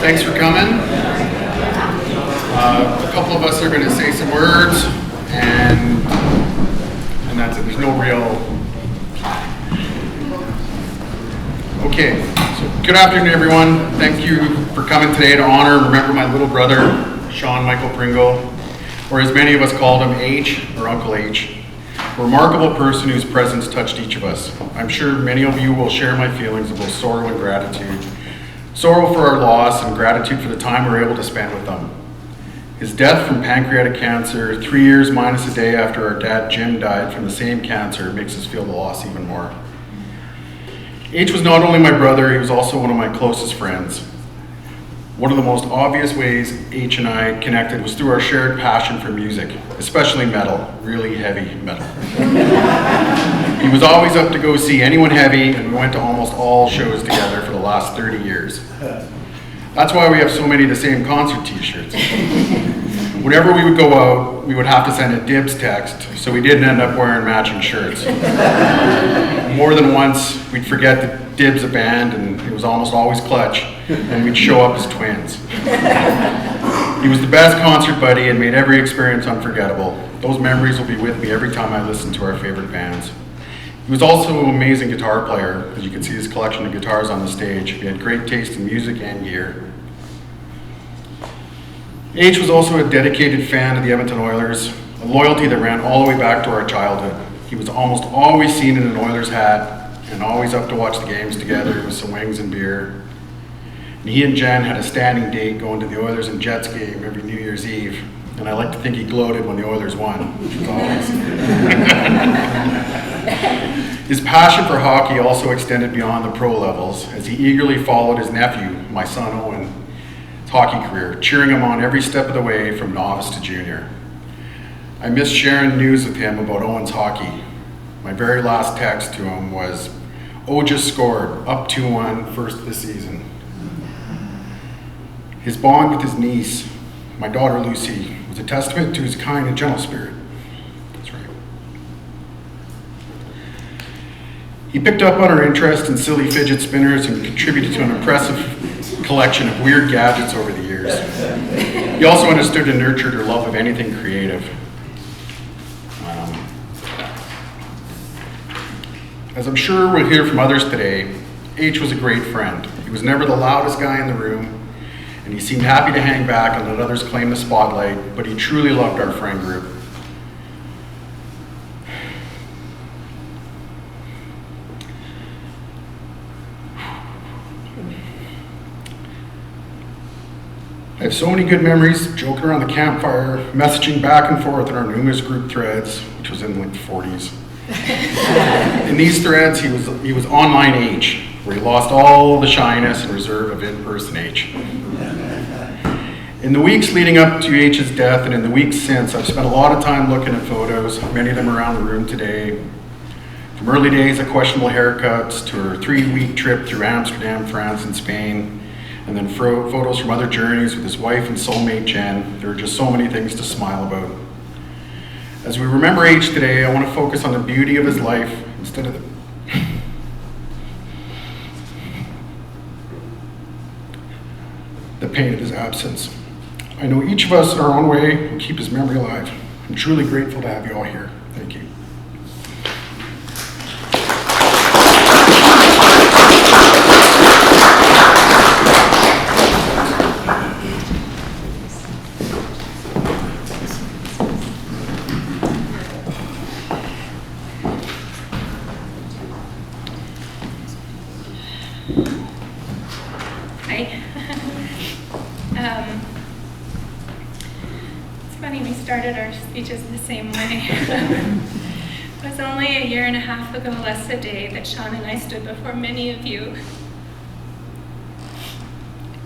Thanks for coming. A couple of us are going to say some words, and that's it. There's no real. Okay, so good afternoon, everyone. Thank you for coming today to honor and remember my little brother, Sean Michael Pringle, or as many of us called him, H, or Uncle H. A remarkable person whose presence touched each of us. I'm sure many of you will share my feelings of both sorrow and gratitude. Sorrow for our loss and gratitude for the time we were able to spend with them. His death from pancreatic cancer, 3 years minus a day after our dad Jim died from the same cancer, makes us feel the loss even more. H was not only my brother, he was also one of my closest friends. One of the most obvious ways H and I connected was through our shared passion for music, especially metal, really heavy metal. He was always up to go see anyone heavy, and we went to almost all shows together for the last 30 years. That's why we have so many of the same concert t-shirts. Whenever we would go out, we would have to send a dibs text, so we didn't end up wearing matching shirts. More than once, we'd forget that dibs a band, and it was almost always Clutch, and we'd show up as twins. He was the best concert buddy and made every experience unforgettable. Those memories will be with me every time I listen to our favorite bands. He was also an amazing guitar player, as you can see his collection of guitars on the stage. He had great taste in music and gear. H was also a dedicated fan of the Edmonton Oilers, a loyalty that ran all the way back to our childhood. He was almost always seen in an Oilers hat and always up to watch the games together with some wings and beer. And he and Jen had a standing date going to the Oilers and Jets game every New Year's Eve. And I like to think he gloated when the Oilers won, which was always. His passion for hockey also extended beyond the pro levels as he eagerly followed his nephew, my son Owen, hockey career, cheering him on every step of the way from novice to junior. I missed sharing news with him about Owen's hockey. My very last text to him was, "O just scored, up 2-1, first of the season." His bond with his niece, my daughter Lucy, was a testament to his kind and gentle spirit. That's right. He picked up on our interest in silly fidget spinners and contributed to an impressive collection of weird gadgets over the years. He also understood and nurtured her love of anything creative. As I'm sure we'll hear from others today, H was a great friend. He was never the loudest guy in the room, and he seemed happy to hang back and let others claim the spotlight, but he truly loved our friend group. I have so many good memories, joking around the campfire, messaging back and forth in our numerous group threads, which was in like the 40s. In these threads, he was online H, where he lost all the shyness and reserve of in-person H. In the weeks leading up to H's death and in the weeks since, I've spent a lot of time looking at photos, many of them around the room today. From early days of questionable haircuts to her 3-week trip through Amsterdam, France, and Spain, and then photos from other journeys with his wife and soulmate Jen. There are just so many things to smile about. As we remember H today, I want to focus on the beauty of his life instead of the pain of his absence. I know each of us in our own way will keep his memory alive. I'm truly grateful to have you all here. Thank you. Started our speeches the same way. It was only a year and a half ago, less a day, that Sean and I stood before many of you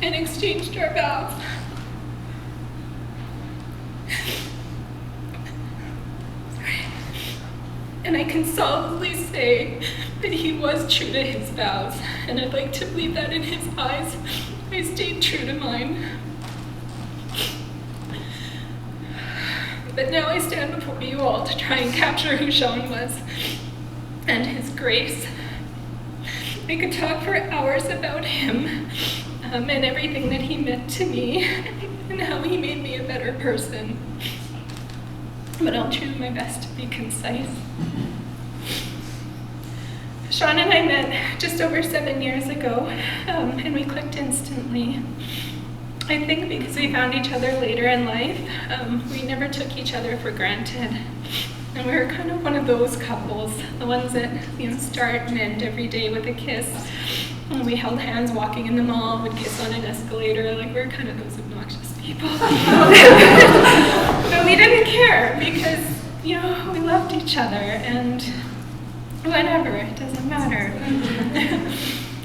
and exchanged our vows. And I can solidly say that he was true to his vows, and I'd like to believe that in his eyes, I stayed true to mine. But now I stand before you all to try and capture who Sean was and his grace. I could talk for hours about him, and everything that he meant to me and how he made me a better person. But I'll try my best to be concise. Sean and I met just over 7 years ago, and we clicked instantly. I think because we found each other later in life, we never took each other for granted. And we were kind of one of those couples, the ones that start and end every day with a kiss. And we held hands walking in the mall, would kiss on an escalator, like we were kind of those obnoxious people. But we didn't care because, we loved each other and whatever, it doesn't matter.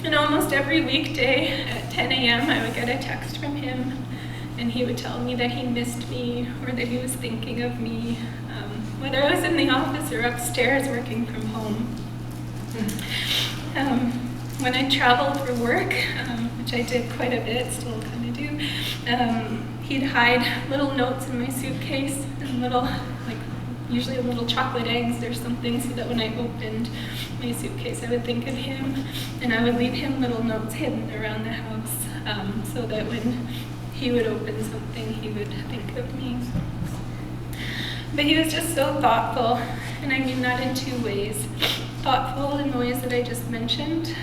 And almost every weekday at 10 a.m. I would get a text from him and he would tell me that he missed me or that he was thinking of me, whether I was in the office or upstairs working from home. When I traveled for work, which I did quite a bit, still kind of do, he'd hide little notes in my suitcase and usually little chocolate eggs or something, so that when I opened my suitcase I would think of him, and I would leave him little notes hidden around the house, so that when he would open something he would think of me. But he was just so thoughtful, and I mean that in two ways. Thoughtful in the ways that I just mentioned,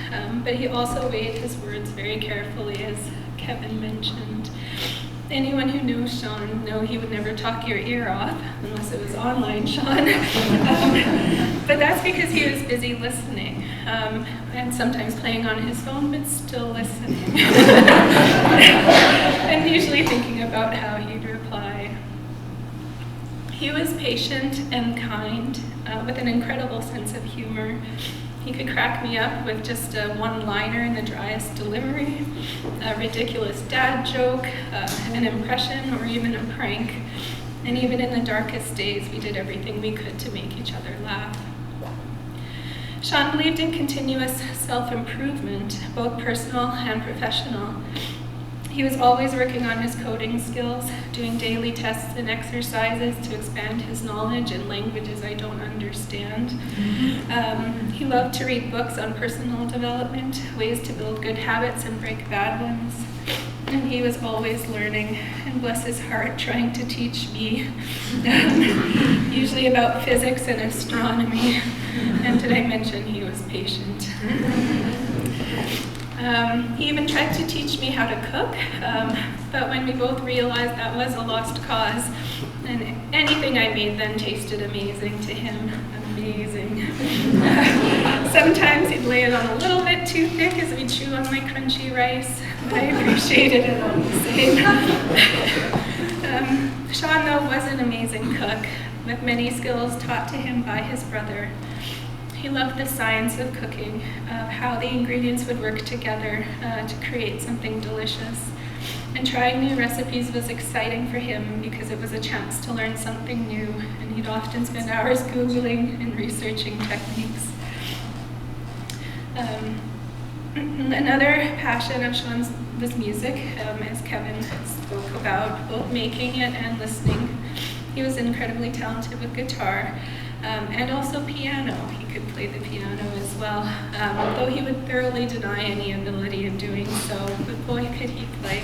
but he also weighed his words very carefully, as Kevin mentioned. Anyone who knows Sean know he would never talk your ear off, unless it was online Sean. But that's because he was busy listening, and sometimes playing on his phone, but still listening. And usually thinking about how he'd reply. He was patient and kind, with an incredible sense of humor. He could crack me up with just a one-liner in the driest delivery, a ridiculous dad joke, an impression, or even a prank. And even in the darkest days, we did everything we could to make each other laugh. Sean believed in continuous self-improvement, both personal and professional. He was always working on his coding skills, doing daily tests and exercises to expand his knowledge in languages I don't understand. He loved to read books on personal development, ways to build good habits and break bad ones. And he was always learning, and bless his heart, trying to teach me, usually about physics and astronomy. And did I mention he was patient? He even tried to teach me how to cook, but when we both realized that was a lost cause, and anything I made then tasted amazing to him. Amazing. Sometimes he'd lay it on a little bit too thick as we chew on my crunchy rice, but I appreciated it all the same. Sean, though, was an amazing cook, with many skills taught to him by his brother. He loved the science of cooking, of how the ingredients would work together to create something delicious. And trying new recipes was exciting for him because it was a chance to learn something new, and he'd often spend hours Googling and researching techniques. Another passion of Sean's was music, as Kevin spoke about, both making it and listening. He was incredibly talented with guitar. And also piano. He could play the piano as well, though he would thoroughly deny any ability in doing so, but boy could he play.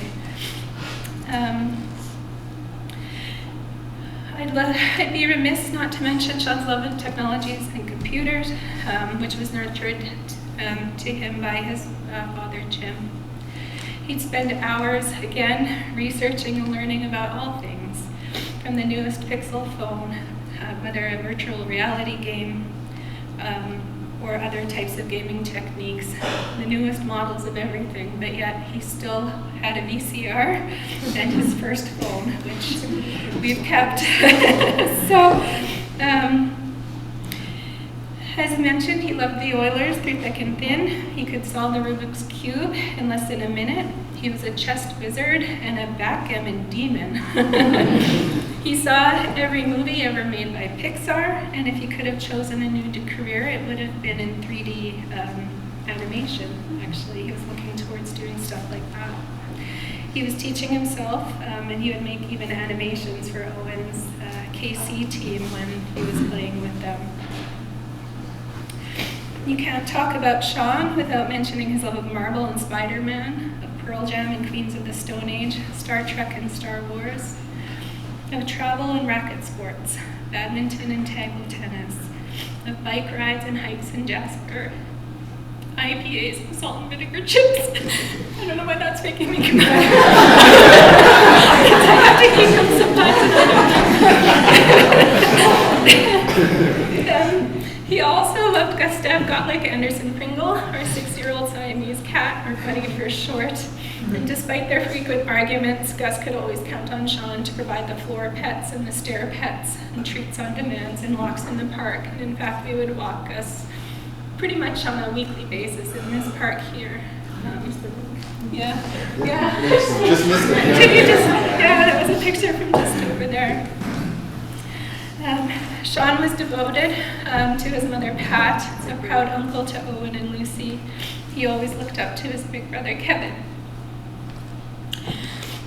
I'd be remiss not to mention Sean's love of technologies and computers, which was nurtured to him by his father, Jim. He'd spend hours, again, researching and learning about all things, from the newest Pixel phone, whether a virtual reality game or other types of gaming techniques, the newest models of everything, but yet he still had a VCR and his first phone, which we've kept. So, as mentioned, he loved the Oilers through thick and thin. He could solve the Rubik's Cube in less than a minute. He was a chess wizard and a backgammon demon. He saw every movie ever made by Pixar, and if he could have chosen a new career, it would have been in 3D animation, actually. He was looking towards doing stuff like that. He was teaching himself, and he would make even animations for Owen's KC team when he was playing with them. You can't talk about Sean without mentioning his love of Marvel and Spider-Man, of Pearl Jam and Queens of the Stone Age, Star Trek and Star Wars, of travel and racket sports, badminton and table tennis, of bike rides and hikes in Jasper, IPAs and salt and vinegar chips. I don't know why that's making me cry. Because I have to keep them sometimes and I don't. He also loved Gustav Gottlieb Anderson Pringle, our 6-year-old Siamese cat, or Buddy for short. And despite their frequent arguments, Gus could always count on Sean to provide the floor pets and the stair pets and treats on demands and walks in the park. And in fact, we would walk Gus pretty much on a weekly basis in this park here. Yeah. Just missed it. Yeah, that was a picture from just over there. Sean was devoted to his mother Pat, a proud uncle to Owen and Lucy. He always looked up to his big brother Kevin.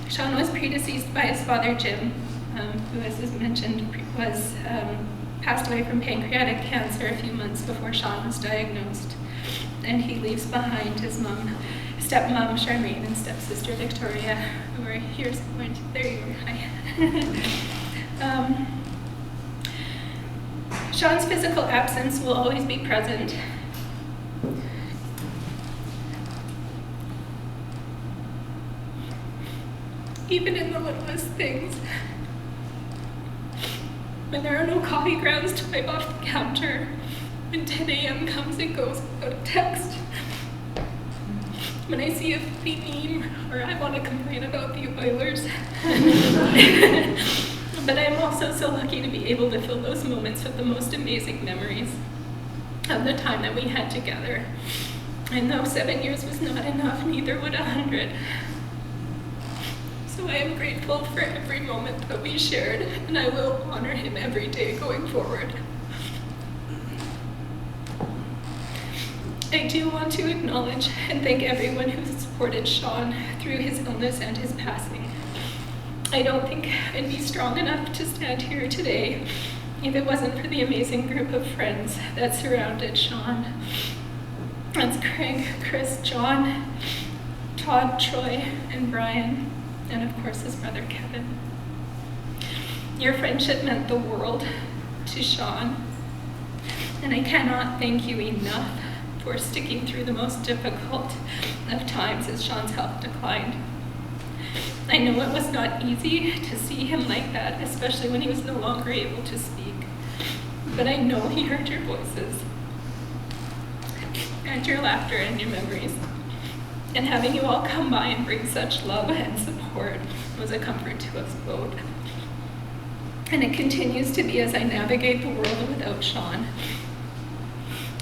Sean was predeceased by his father Jim, who, as is mentioned, was passed away from pancreatic cancer a few months before Sean was diagnosed. And he leaves behind his stepmom Charmaine and stepsister Victoria, who are here somewhere. There you are. Hi. Sean's physical absence will always be present. Even in the littlest things. When there are no coffee grounds to wipe off the counter, when 10 a.m. comes and goes without a text, when I see a funny meme or I want to complain about the Oilers. But I'm also so lucky to be able to fill those moments with the most amazing memories of the time that we had together. And though 7 years was not enough, neither would 100. So I am grateful for every moment that we shared, and I will honor him every day going forward. I do want to acknowledge and thank everyone who supported Sean through his illness and his passing. I don't think I'd be strong enough to stand here today if it wasn't for the amazing group of friends that surrounded Sean. That's Craig, Kris, John, Todd, Troy, and Brian, and of course his brother Kevin. Your friendship meant the world to Sean, and I cannot thank you enough for sticking through the most difficult of times as Sean's health declined. I know it was not easy to see him like that, especially when he was no longer able to speak, but I know he heard your voices and your laughter and your memories. And having you all come by and bring such love and support was a comfort to us both. And it continues to be as I navigate the world without Sean.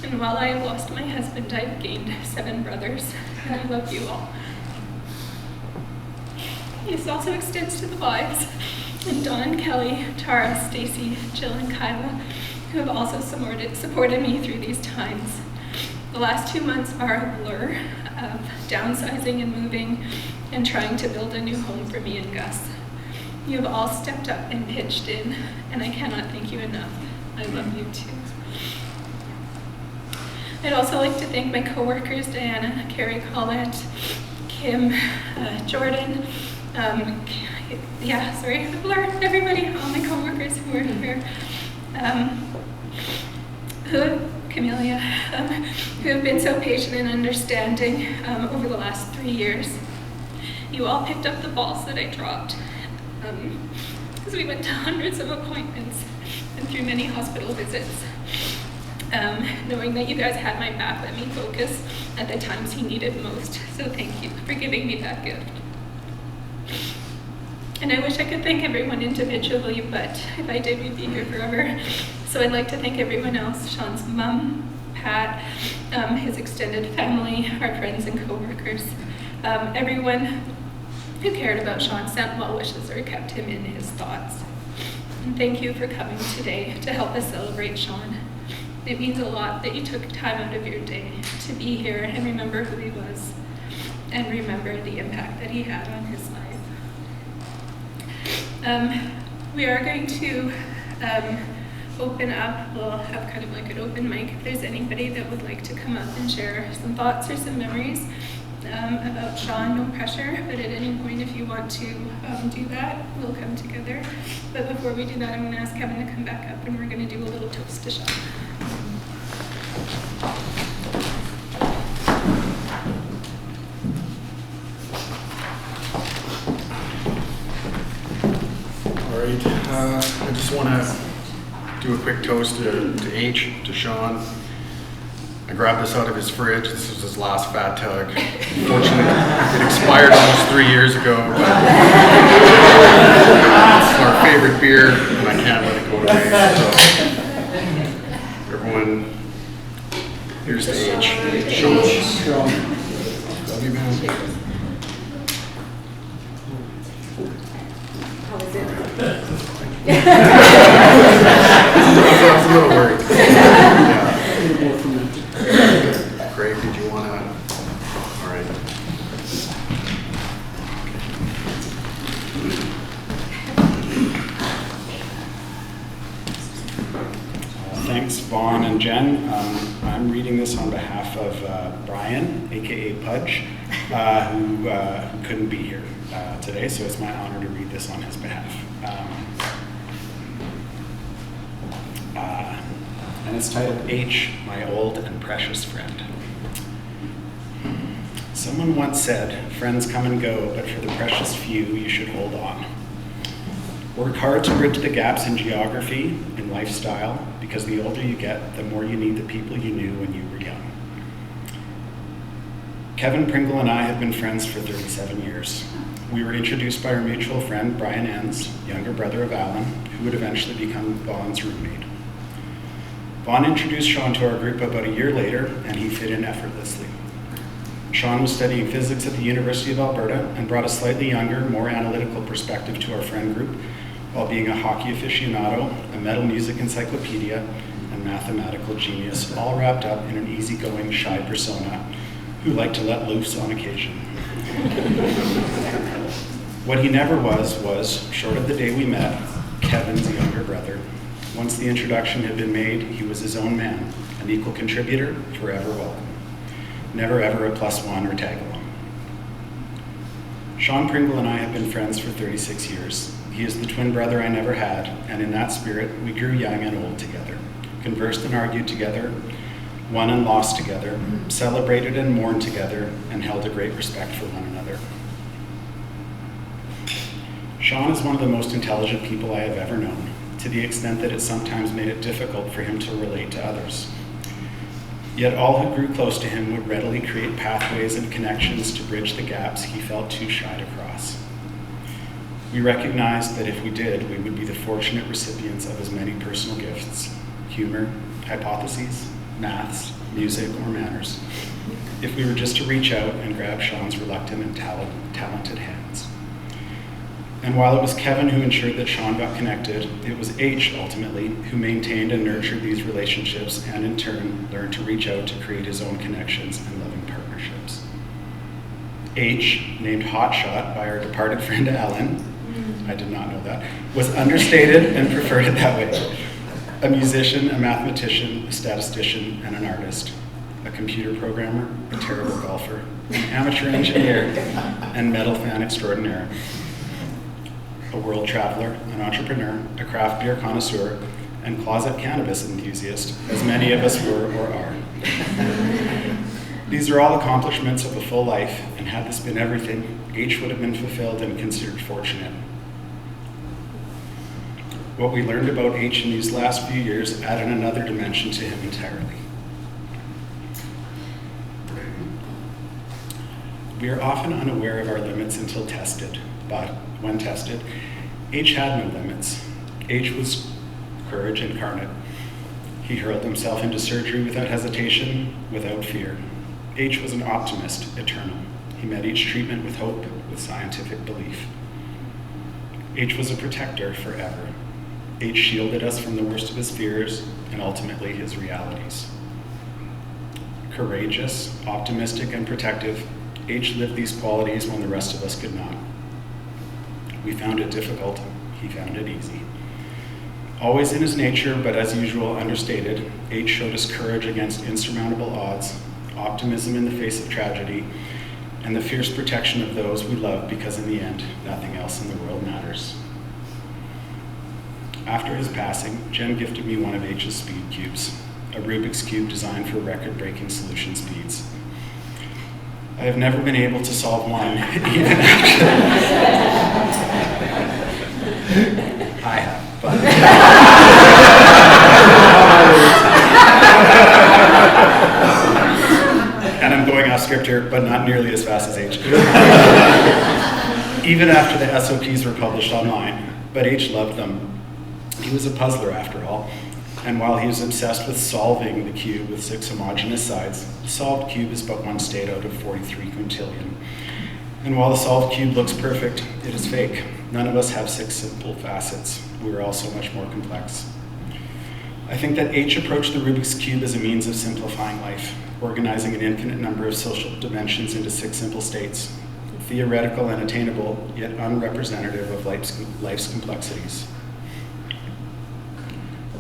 And while I have lost my husband, I've gained 7 brothers, and I love you all. This also extends to the wives, and Dawn, Kelly, Tara, Stacy, Jill, and Kyla, who have also supported me through these times. The last 2 months are a blur of downsizing and moving and trying to build a new home for me and Gus. You have all stepped up and pitched in, and I cannot thank you enough. I love you too. I'd also like to thank my coworkers, Diana, Carrie, Collette, Kim, Jordan, everybody, all my coworkers who are here, Camellia, who have been so patient and understanding over the last 3 years. You all picked up the balls that I dropped, because we went to hundreds of appointments and through many hospital visits. Knowing that you guys had my back let me focus at the times he needed most. So thank you for giving me that gift. And I wish I could thank everyone individually, but if I did, we'd be here forever. So I'd like to thank everyone else, Sean's mom, Pat, his extended family, our friends and coworkers, everyone who cared about Sean, sent well wishes or kept him in his thoughts. And thank you for coming today to help us celebrate Sean. It means a lot that you took time out of your day to be here and remember who he was and remember the impact that he had on his life. We are going to open up, we'll have kind of like an open mic if there's anybody that would like to come up and share some thoughts or some memories. about Sean, no pressure, but at any point if you want to do that, we'll come together. But before we do that, I'm going to ask Kevin to come back up and we're going to do a little toast to Sean. All right, I just want to do a quick toast to H, to Sean. I grabbed this out of his fridge. This was his last Fat Tug. Fortunately, it expired almost 3 years ago, but it's our favorite beer, and I can't let it go to waste. So, everyone, here's to H. Sean. Love you, man. How is it? I was a little worried. Yeah. Craig, did you want to? All right. Thanks, Vaughn and Jen. I'm reading this on behalf of Brian, aka Pudge, who couldn't be here today, so it's my honor to read this on his behalf. And it's titled H, My Old and Precious Friend. Someone once said, friends come and go, but for the precious few, you should hold on. Work hard to bridge the gaps in geography and lifestyle, because the older you get, the more you need the people you knew when you were young. Kevin Pringle and I have been friends for 37 years. We were introduced by our mutual friend, Brian Enns, younger brother of Alan, who would eventually become Vaughn's roommate. Vaughn introduced Sean to our group about a year later, and he fit in effortlessly. Sean was studying physics at the University of Alberta and brought a slightly younger, more analytical perspective to our friend group, while being a hockey aficionado, a metal music encyclopedia, and mathematical genius, all wrapped up in an easygoing, shy persona who liked to let loose on occasion. What he never was, short of the day we met, Kevin's younger brother. Once the introduction had been made, he was his own man, an equal contributor, forever welcome. Never ever a +1 or tag along. Sean Pringle and I have been friends for 36 years. He is the twin brother I never had, and in that spirit, we grew young and old together, conversed and argued together, won and lost together, celebrated and mourned together, and held a great respect for one another. Sean is one of the most intelligent people I have ever known, to the extent that it sometimes made it difficult for him to relate to others. Yet all who grew close to him would readily create pathways and connections to bridge the gaps he felt too shy to cross. We recognized that if we did, we would be the fortunate recipients of his many personal gifts: humor, hypotheses, maths, music, or manners, if we were just to reach out and grab Sean's reluctant and talented hands. And while it was Kevin who ensured that Sean got connected, it was H, ultimately, who maintained and nurtured these relationships and in turn learned to reach out to create his own connections and loving partnerships. H, named Hotshot by our departed friend Alan, I did not know that, was understated and preferred it that way. A musician, a mathematician, a statistician, and an artist. A computer programmer, a terrible golfer, an amateur engineer, and metal fan extraordinaire. A world traveler, an entrepreneur, a craft beer connoisseur, and closet cannabis enthusiast, as many of us were or are. These are all accomplishments of a full life, and had this been everything, H would have been fulfilled and considered fortunate. What we learned about H in these last few years added another dimension to him entirely. We are often unaware of our limits until tested, but when tested, H had no limits. H was courage incarnate. He hurled himself into surgery without hesitation, without fear. H was an optimist, eternal. He met each treatment with hope, with scientific belief. H was a protector forever. H shielded us from the worst of his fears and ultimately his realities. Courageous, optimistic, and protective, H lived these qualities when the rest of us could not. We found it difficult, he found it easy. Always in his nature, but as usual, understated, H showed us courage against insurmountable odds, optimism in the face of tragedy, and the fierce protection of those we love, because in the end, nothing else in the world matters. After his passing, Jen gifted me one of H's speed cubes, a Rubik's Cube designed for record-breaking solution speeds. I have never been able to solve one, even after... I have, but... And I'm going off script here, but not nearly as fast as H. Even after the SOPs were published online, but H loved them. He was a puzzler after all, and while he was obsessed with solving the cube with 6 homogeneous sides, the solved cube is but one state out of 43 quintillion. And while the solved cube looks perfect, it is fake. None of us have 6 simple facets. We are all so much more complex. I think that H approached the Rubik's Cube as a means of simplifying life, organizing an infinite number of social dimensions into 6 simple states, theoretical and attainable, yet unrepresentative of life's complexities.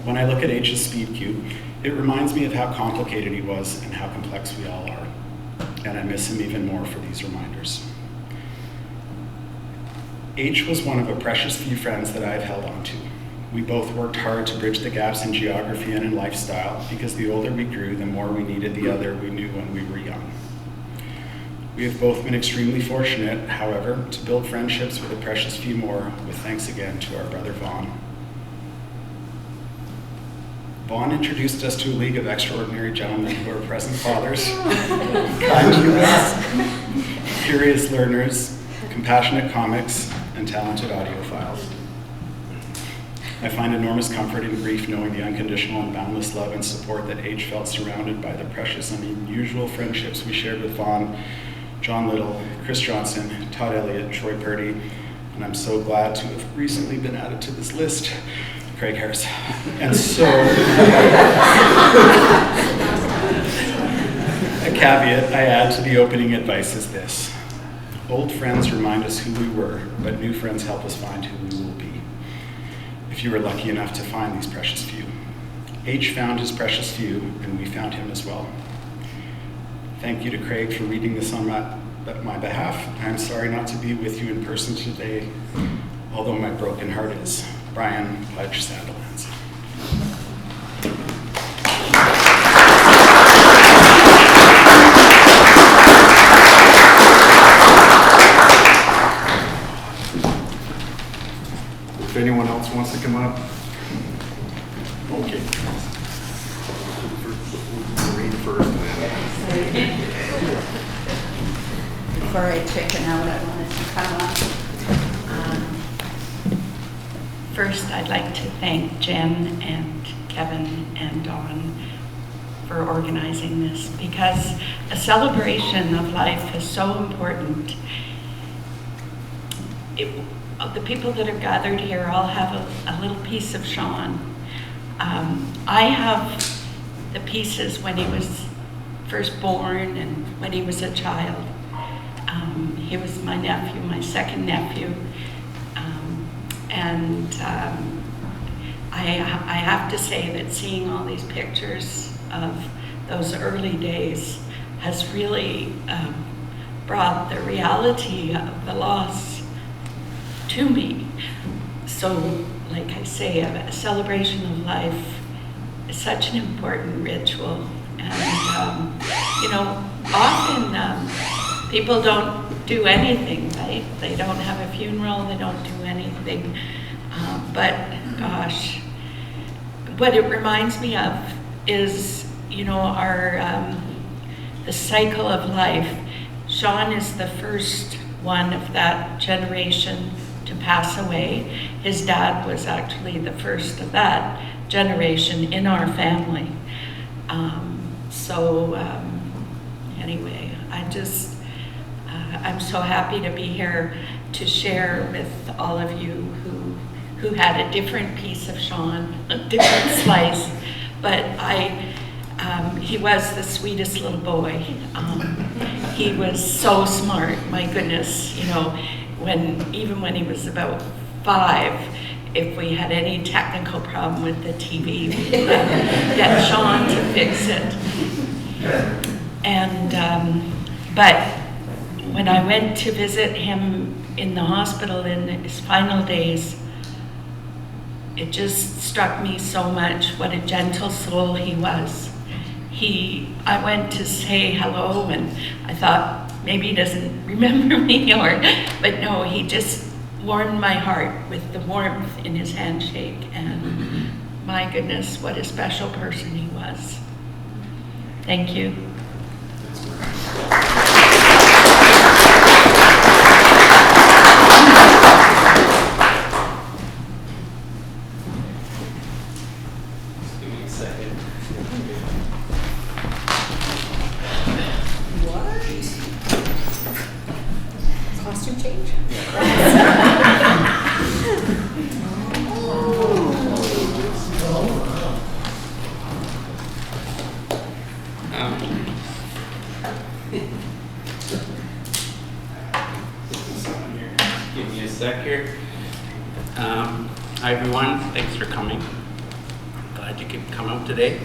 When I look at H's speed cube, it reminds me of how complicated he was and how complex we all are. And I miss him even more for these reminders. H was one of a precious few friends that I've held on to. We both worked hard to bridge the gaps in geography and in lifestyle, because the older we grew, the more we needed the other we knew when we were young. We have both been extremely fortunate, however, to build friendships with a precious few more, with thanks again to our brother Vaughn. Vaughn introduced us to a league of extraordinary gentlemen who are present fathers, kind humans, curious learners, compassionate comics, and talented audiophiles. I find enormous comfort in grief knowing the unconditional and boundless love and support that H felt surrounded by the precious and unusual friendships we shared with Vaughn, John Little, Kris Johnson, Todd Elliott, Troy Purdy, and I'm so glad to have recently been added to this list, Craig Harris. And so, a caveat I add to the opening advice is this: old friends remind us who we were, but new friends help us find who we will be. If you were lucky enough to find these precious few. H found his precious few, and we found him as well. Thank you to Craig for reading this on my behalf. I'm sorry not to be with you in person today, although my broken heart is. Brian Pudge Sandilands. If anyone else wants to come up. Okay. Maureen first. Before I chicken out, I wanted to come up. First, I'd like to thank Jen and Kevin and Dawn for organizing this, because a celebration of life is so important. The people that are gathered here all have a little piece of Sean. I have the pieces when he was first born and when he was a child. He was my nephew, my second nephew. And I have to say that seeing all these pictures of those early days has really brought the reality of the loss to me. So, like I say, a celebration of life is such an important ritual. And, often people don't do anything, right? They don't have a funeral, they don't do anything. But gosh, what it reminds me of is, the cycle of life. Sean is the first one of that generation to pass away. His dad was actually the first of that generation in our family. Anyway, I'm so happy to be here to share with all of you who had a different piece of Sean, a different slice, but he was the sweetest little boy. He was so smart, my goodness, even when he was about 5, if we had any technical problem with the TV, we would get Sean to fix it. And, but when I went to visit him in the hospital in his final days, it just struck me so much what a gentle soul he was. I went to say hello, and I thought maybe he doesn't remember me, but no, he just warmed my heart with the warmth in his handshake, and my goodness, what a special person he was. Thank you. Give me a second. Costume change? Give me a sec here. Hi everyone, thanks for coming. Glad you could come out today.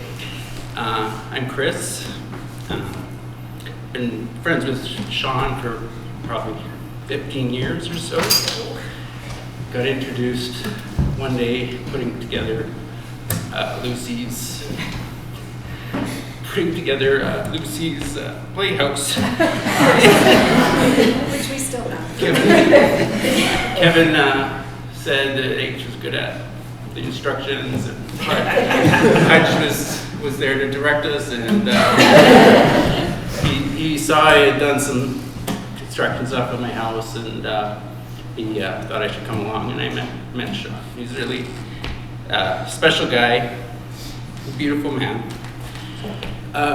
I'm Kris. Been friends with Sean for probably 15 years or so. Got introduced one day putting together Lucy's playhouse. Which we still have. Kevin said that H was good at the instructions, and Hutch was there to direct us, and he saw I had done some construction stuff at my house, and he thought I should come along, and I met Sean. He's a really special guy, a beautiful man,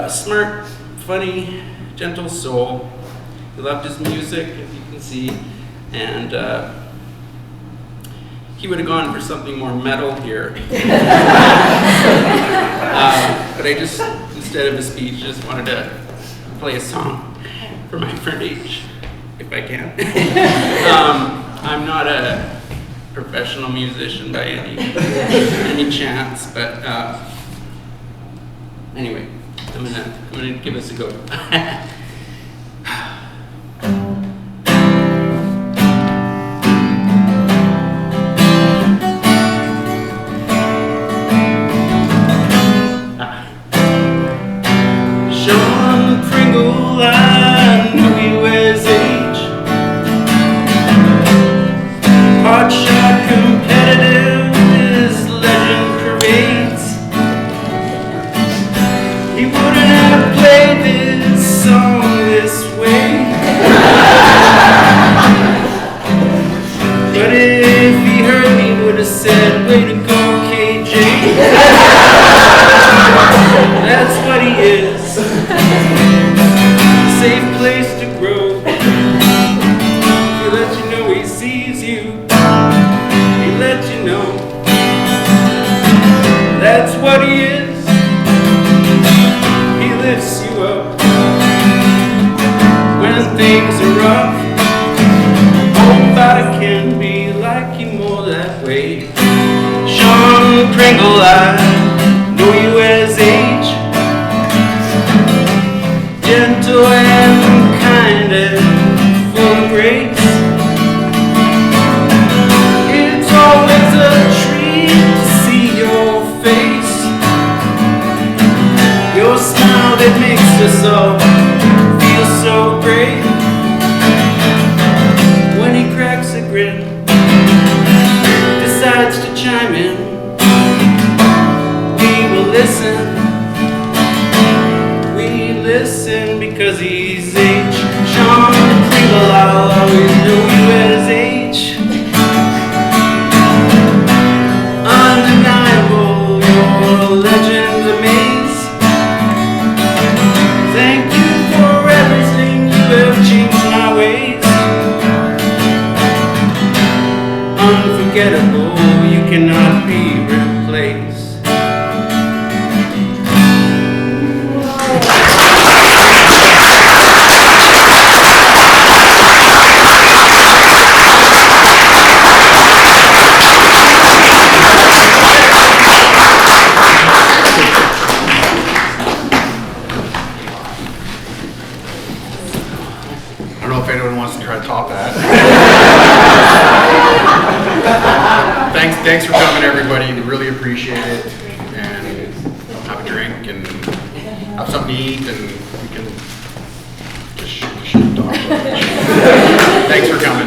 smart, funny, gentle soul. He loved his music, if you can see, and he would have gone for something more metal here. But I just, instead of a speech, just wanted to play a song for my friend H, if I can. I'm not a professional musician by any chance, but anyway, I'm gonna give this a go. Sean Pringle, I knew he was H. Hot shot competitive, his legend parades. He wouldn't have played this song this way. But if he heard me, would have said, way to go, KJ. That's what he is. Safe place to grow. He lets you know he sees you. He lets you know that's what he is. He lifts you up when things are rough. Hope I can be like you more that way. Sean Pringle, I know you as H. Gentle and kind and full of grace. It's always a treat to see your face. Your smile that makes us all feel so great. When he cracks a grin, decides to chime in, we will listen. Listen because he's H. Sean Pringle, I'll always know you as H. Undeniable, your legend amaze. Thank you for everything, you have changed my ways. Unforgettable, you cannot be replaced. I don't know if anyone anyone wants to try to top that. Thanks for coming, everybody. We really appreciate it. And have a drink and have something to eat, and we can just shoot the shit, talk. Thanks for coming.